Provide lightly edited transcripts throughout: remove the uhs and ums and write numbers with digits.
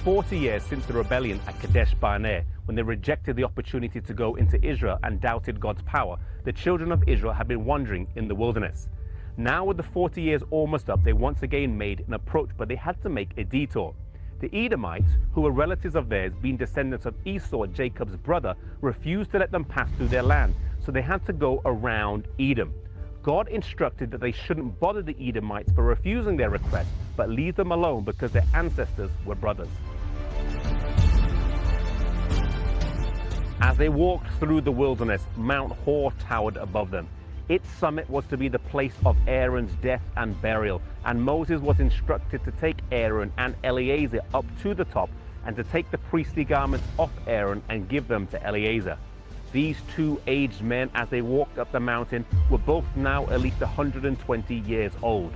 40 years since the rebellion at Kadesh Barnea, when they rejected the opportunity to go into Israel and doubted God's power, the children of Israel had been wandering in the wilderness. Now with the 40 years almost up, they once again made an approach, but they had to make a detour. The Edomites, who were relatives of theirs, being descendants of Esau, Jacob's brother, refused to let them pass through their land, so they had to go around Edom. God instructed that they shouldn't bother the Edomites for refusing their request, but leave them alone because their ancestors were brothers. As they walked through the wilderness, Mount Hor towered above them. Its summit was to be the place of Aaron's death and burial, and Moses was instructed to take Aaron and Eleazar up to the top and to take the priestly garments off Aaron and give them to Eleazar. These two aged men, as they walked up the mountain, were both now at least 120 years old.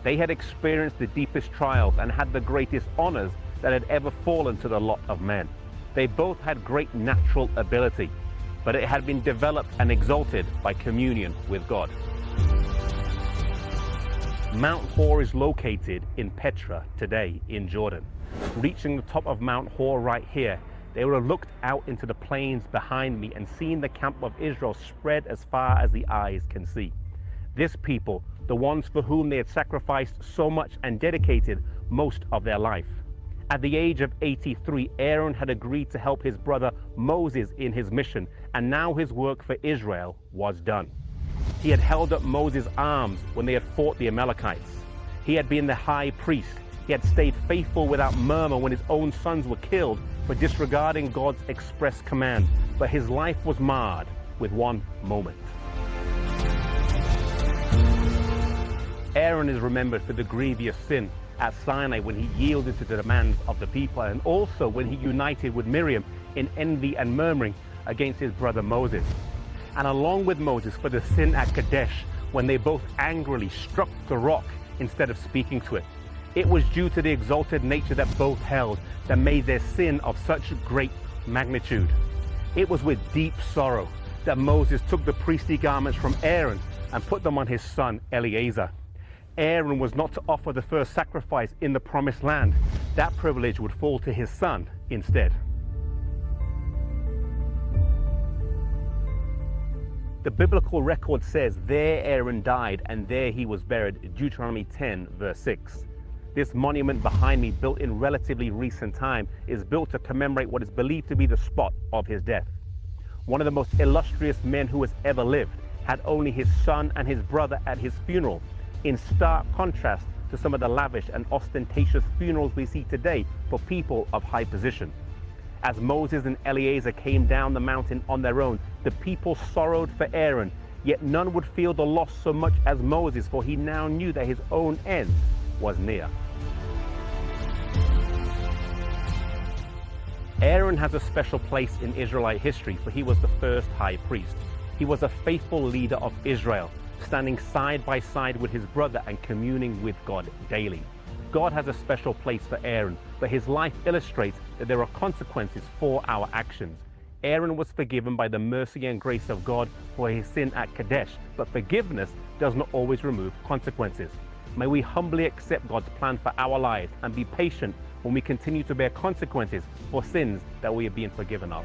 They had experienced the deepest trials and had the greatest honors that had ever fallen to the lot of men. They both had great natural ability, but it had been developed and exalted by communion with God. Mount Hor is located in Petra today in Jordan. Reaching the top of Mount Hor right here, they would have looked out into the plains behind me and seen the camp of Israel spread as far as the eyes can see. This people, the ones for whom they had sacrificed so much and dedicated most of their life. At the age of 83, Aaron had agreed to help his brother Moses in his mission, and now his work for Israel was done. He had held up Moses' arms when they had fought the Amalekites. He had been the high priest. He had stayed faithful without murmur when his own sons were killed for disregarding God's express command, but his life was marred with one moment. Aaron is remembered for the grievous sin at Sinai when he yielded to the demands of the people, and also when he united with Miriam in envy and murmuring against his brother Moses. And along with Moses for the sin at Kadesh, when they both angrily struck the rock instead of speaking to it. It was due to the exalted nature that both held that made their sin of such great magnitude. It was with deep sorrow that Moses took the priestly garments from Aaron and put them on his son Eleazar. Aaron was not to offer the first sacrifice in the promised land. That privilege would fall to his son instead. The biblical record says, "There Aaron died, and there he was buried," Deuteronomy 10, verse 6. This monument behind me, built in relatively recent time, is built to commemorate what is believed to be the spot of his death. One of the most illustrious men who has ever lived had only his son and his brother at his funeral, in stark contrast to some of the lavish and ostentatious funerals we see today for people of high position. As Moses and Eleazar came down the mountain on their own, the people sorrowed for Aaron, yet none would feel the loss so much as Moses, for he now knew that his own end was near. Aaron has a special place in Israelite history, for he was the first high priest. He was a faithful leader of Israel, standing side by side with his brother and communing with God daily. God has a special place for Aaron, but his life illustrates that there are consequences for our actions. Aaron was forgiven by the mercy and grace of God for his sin at Kadesh, but forgiveness does not always remove consequences. May we humbly accept God's plan for our lives and be patient when we continue to bear consequences for sins that we are being forgiven of.